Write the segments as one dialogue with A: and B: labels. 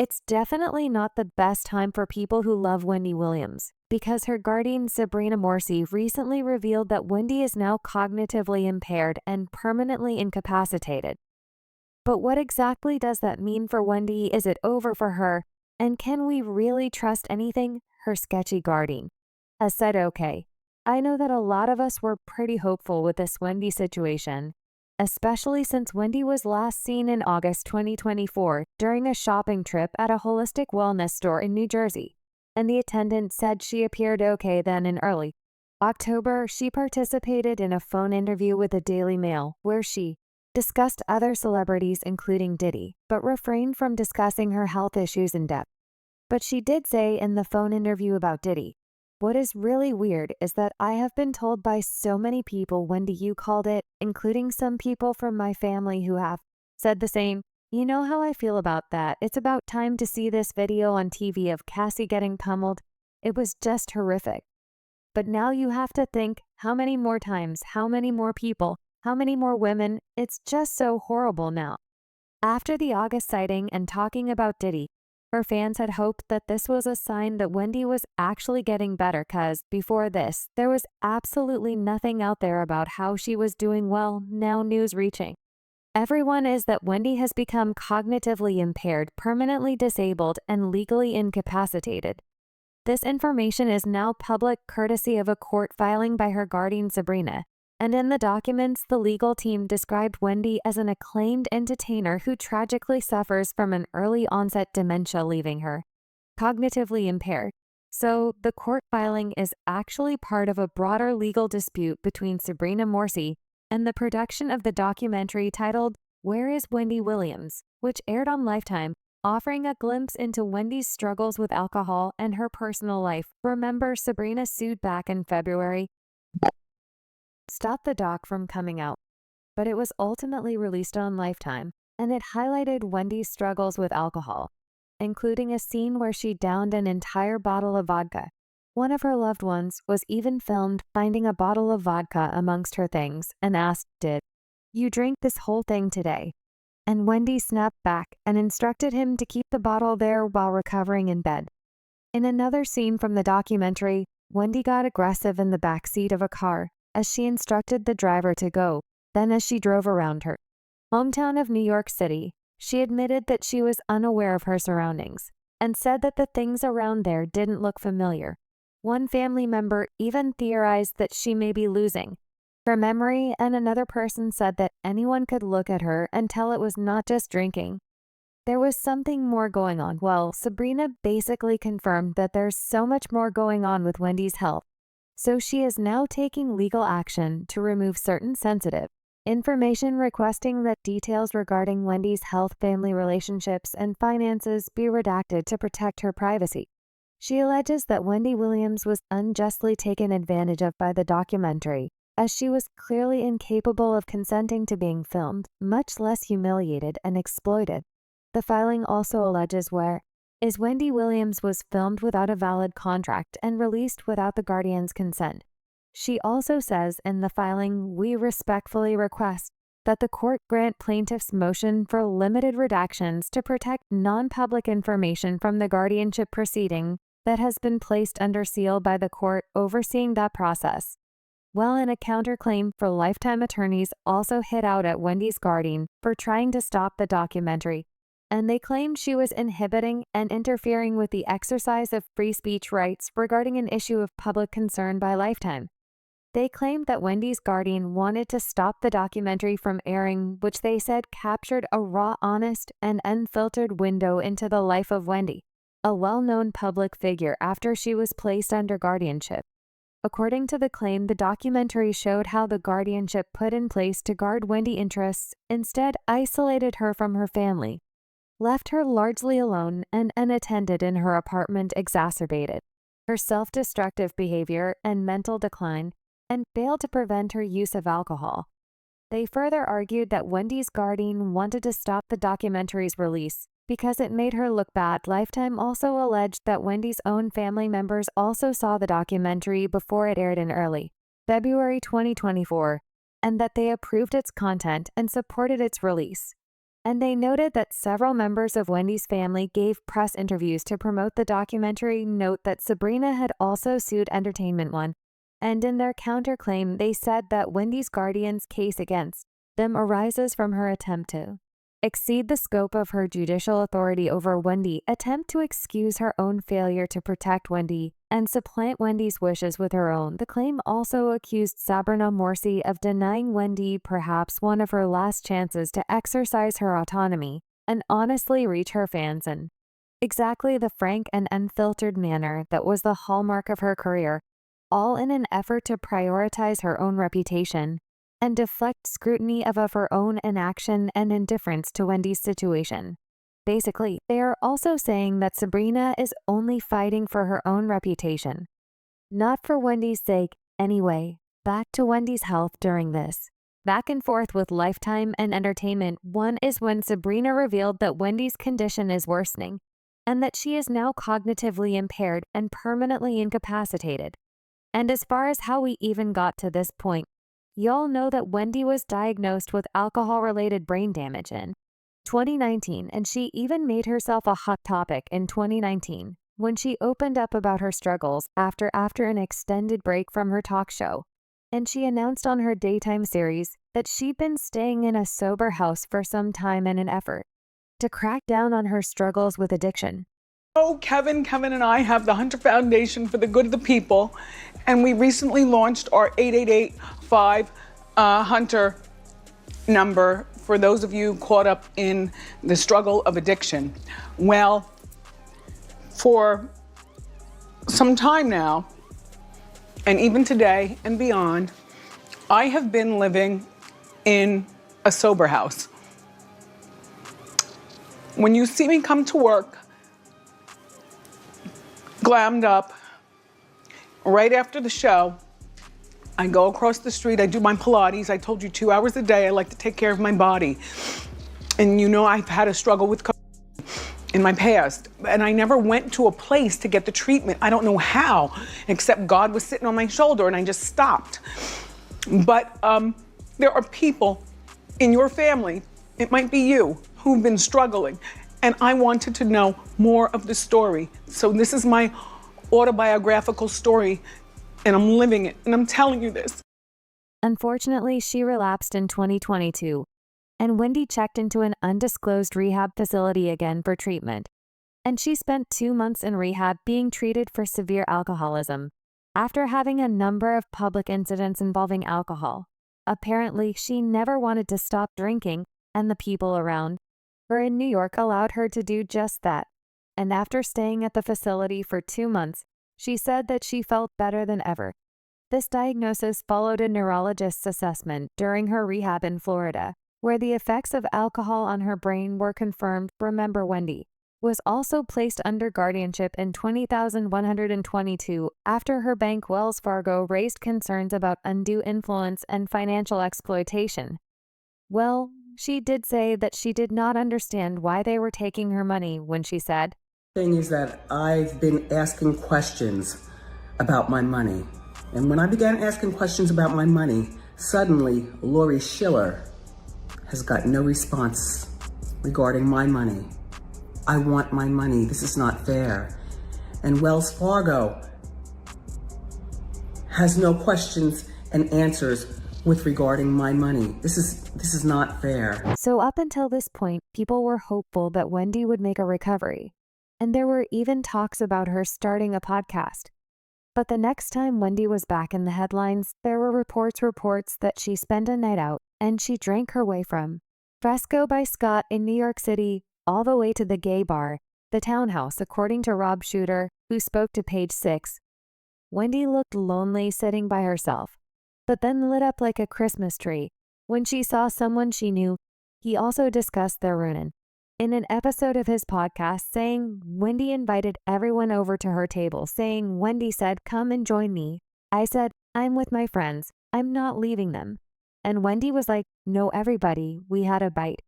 A: It's definitely not the best time for people who love Wendy Williams, because her guardian Sabrina Morsi recently revealed that Wendy is now cognitively impaired and permanently incapacitated. But what exactly does that mean for Wendy? Is it over for her? And can we really trust anything her sketchy guardian has said? Okay, I know that a lot of us were pretty hopeful with this Wendy situation, especially since Wendy was last seen in August 2024 during a shopping trip at a holistic wellness store in New Jersey, and the attendant said she appeared okay then. In early October, she participated in a phone interview with the Daily Mail where she discussed other celebrities including Diddy, but refrained from discussing her health issues in depth. But she did say in the phone interview about Diddy, "What is really weird is that I have been told by so many people, Wendy, you called it, including some people from my family who have said the same. You know how I feel about that. It's about time to see this video on TV of Cassie getting pummeled. It was just horrific. But now you have to think, how many more times, how many more people, how many more women? It's just so horrible now." After the August sighting and talking about Diddy, her fans had hoped that this was a sign that Wendy was actually getting better, because before this, there was absolutely nothing out there about how she was doing well. Now news reaching everyone is that Wendy has become cognitively impaired, permanently disabled, and legally incapacitated. This information is now public courtesy of a court filing by her guardian Sabrina. And in the documents, the legal team described Wendy as an acclaimed entertainer who tragically suffers from an early onset dementia, leaving her cognitively impaired. So the court filing is actually part of a broader legal dispute between Sabrina Morsi and the production of the documentary titled "Where is Wendy Williams?", which aired on Lifetime, offering a glimpse into Wendy's struggles with alcohol and her personal life. Remember, Sabrina sued back in February, stopped the doc from coming out, but it was ultimately released on Lifetime, and it highlighted Wendy's struggles with alcohol, including a scene where she downed an entire bottle of vodka. One of her loved ones was even filmed finding a bottle of vodka amongst her things and asked, "Did you drink this whole thing today?" And Wendy snapped back and instructed him to keep the bottle there while recovering in bed. In another scene from the documentary, Wendy got aggressive in the back seat of a car as she instructed the driver to go. Then, as she drove around her hometown of New York City, she admitted that she was unaware of her surroundings and said that the things around there didn't look familiar. One family member even theorized that she may be losing her memory, and another person said that anyone could look at her and tell it was not just drinking. There was something more going on. Well, Sabrina basically confirmed that there's so much more going on with Wendy's health. So she is now taking legal action to remove certain sensitive information, requesting that details regarding Wendy's health, family relationships, and finances be redacted to protect her privacy. She alleges that Wendy Williams was unjustly taken advantage of by the documentary, as she was clearly incapable of consenting to being filmed, much less humiliated and exploited. The filing also alleges Wendy Williams was filmed without a valid contract and released without the guardian's consent. She also says in the filing, "We respectfully request that the court grant plaintiff's motion for limited redactions to protect non-public information from the guardianship proceeding that has been placed under seal by the court overseeing that process." Well, in a counterclaim for Lifetime, attorneys also hit out at Wendy's guardian for trying to stop the documentary, and they claimed she was inhibiting and interfering with the exercise of free speech rights regarding an issue of public concern by Lifetime. They claimed that Wendy's guardian wanted to stop the documentary from airing, which they said captured a raw, honest, and unfiltered window into the life of Wendy, a well-known public figure, after she was placed under guardianship. According to the claim, the documentary showed how the guardianship put in place to guard Wendy's interests instead isolated her from her family, left her largely alone and unattended in her apartment, exacerbated her self-destructive behavior and mental decline, and failed to prevent her use of alcohol. They further argued that Wendy's guardian wanted to stop the documentary's release because it made her look bad. Lifetime also alleged that Wendy's own family members also saw the documentary before it aired in early February 2024, and that they approved its content and supported its release. And they noted that several members of Wendy's family gave press interviews to promote the documentary. Note that Sabrina had also sued Entertainment One, and in their counterclaim, they said that Wendy's guardian's case against them arises from her attempt to exceed the scope of her judicial authority over Wendy, attempt to excuse her own failure to protect Wendy, and supplant Wendy's wishes with her own. The claim also accused Sabrina Morsi of denying Wendy perhaps one of her last chances to exercise her autonomy and honestly reach her fans in exactly the frank and unfiltered manner that was the hallmark of her career, all in an effort to prioritize her own reputation and deflect scrutiny of her own inaction and indifference to Wendy's situation. Basically, they are also saying that Sabrina is only fighting for her own reputation, not for Wendy's sake. Anyway, back to Wendy's health during this back and forth with Lifetime and Entertainment One is when Sabrina revealed that Wendy's condition is worsening and that she is now cognitively impaired and permanently incapacitated. And as far as how we even got to this point, y'all know that Wendy was diagnosed with alcohol-related brain damage in 2019, and she even made herself a hot topic in 2019 when she opened up about her struggles after an extended break from her talk show. And she announced on her daytime series that she'd been staying in a sober house for some time in an effort to crack down on her struggles with addiction.
B: Oh, Kevin and I have the Hunter Foundation for the Good of the People, and we recently launched our 888-5-HUNTER number for those of you caught up in the struggle of addiction. Well, for some time now, and even today and beyond, I have been living in a sober house. When you see me come to work, glammed up, right after the show, I go across the street, I do my Pilates. I told you 2 hours a day, I like to take care of my body. And you know I've had a struggle with in my past, and I never went to a place to get the treatment. I don't know how, except God was sitting on my shoulder and I just stopped. But there are people in your family, it might be you, who've been struggling. And I wanted to know more of the story. So this is my autobiographical story, and I'm living it, and I'm telling you this.
A: Unfortunately, she relapsed in 2022, and Wendy checked into an undisclosed rehab facility again for treatment. And she spent 2 months in rehab being treated for severe alcoholism, after having a number of public incidents involving alcohol. Apparently, she never wanted to stop drinking, and the people around her in New York allowed her to do just that. And after staying at the facility for 2 months, she said that she felt better than ever. This diagnosis followed a neurologist's assessment during her rehab in Florida, where the effects of alcohol on her brain were confirmed. Remember, Wendy was also placed under guardianship in 2022 after her bank Wells Fargo raised concerns about undue influence and financial exploitation. Well, she did say that she did not understand why they were taking her money when she said,
C: thing is that I've been asking questions about my money. And when I began asking questions about my money, suddenly Lori Schiller has got no response regarding my money. I want my money. This is not fair. And Wells Fargo has no questions and answers with regarding my money. This is not fair.
A: So up until this point, people were hopeful that Wendy would make a recovery. And there were even talks about her starting a podcast. But the next time Wendy was back in the headlines, there were reports that she spent a night out and she drank her way from Fresco by Scott in New York City all the way to the gay bar, the Townhouse, according to Rob Shooter, who spoke to Page 6. Wendy looked lonely sitting by herself, but then lit up like a Christmas tree when she saw someone she knew. He also discussed their ruin in an episode of his podcast, saying Wendy invited everyone over to her table, saying Wendy said, "Come and join me." I said, "I'm with my friends. I'm not leaving them." And Wendy was like, "No, everybody." We had a bite.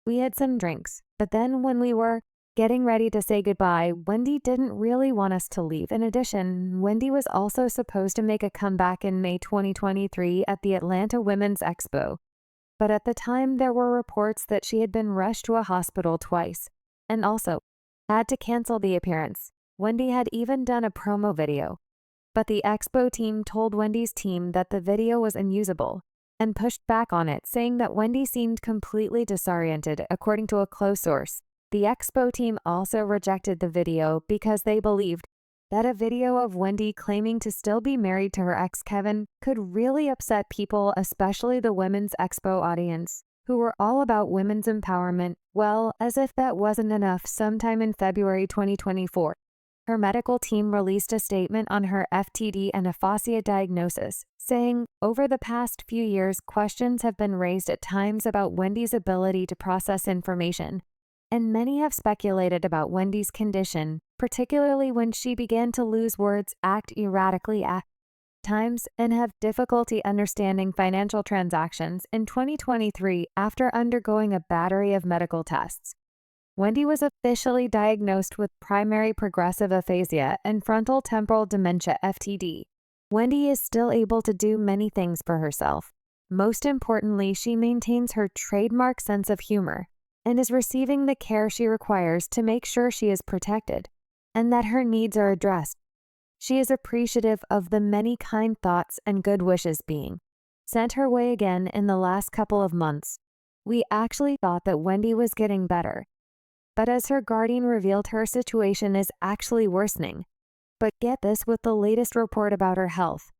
A: We had some drinks. But then when we were getting ready to say goodbye, Wendy didn't really want us to leave. In addition, Wendy was also supposed to make a comeback in May 2023 at the Atlanta Women's Expo. but at the time there were reports that she had been rushed to a hospital twice and also had to cancel the appearance. Wendy had even done a promo video, but the Expo team told Wendy's team that the video was unusable and pushed back on it, saying that Wendy seemed completely disoriented, according to a close source. The Expo team also rejected the video because they believed that a video of Wendy claiming to still be married to her ex Kevin could really upset people, especially the Women's Expo audience, who were all about women's empowerment. Well, as if that wasn't enough, sometime in February 2024, her medical team released a statement on her FTD and aphasia diagnosis, saying, "Over the past few years, questions have been raised at times about Wendy's ability to process information, and many have speculated about Wendy's condition, particularly when she began to lose words, act erratically at times, and have difficulty understanding financial transactions in 2023 after undergoing a battery of medical tests." Wendy was officially diagnosed with primary progressive aphasia and frontal temporal dementia (FTD). Wendy is still able to do many things for herself. Most importantly, she maintains her trademark sense of humor and is receiving the care she requires to make sure she is protected and that her needs are addressed. She is appreciative of the many kind thoughts and good wishes being sent her way again in the last couple of months. "We actually thought that Wendy was getting better, but as her guardian revealed, her situation is actually worsening. But get this, with the latest report about her health,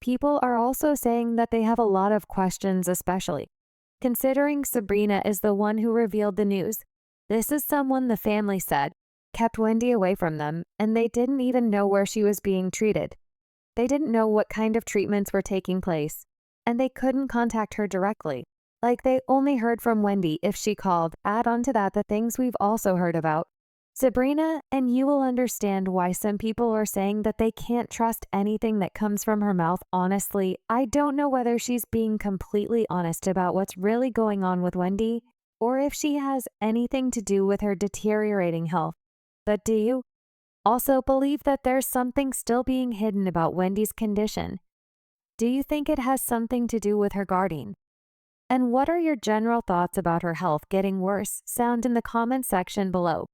A: people are also saying that they have a lot of questions, especially considering Sabrina is the one who revealed the news. This is someone the family said kept Wendy away from them, and they didn't even know where she was being treated. They didn't know what kind of treatments were taking place, and they couldn't contact her directly. Like, they only heard from Wendy if she called. Add on to that the things we've also heard about Sabrina, and you will understand why some people are saying that they can't trust anything that comes from her mouth. Honestly, I don't know whether she's being completely honest about what's really going on with Wendy, or if she has anything to do with her deteriorating health. But do you also believe that there's something still being hidden about Wendy's condition? Do you think it has something to do with her guardian? And what are your general thoughts about her health getting worse? Sound in the comment section below.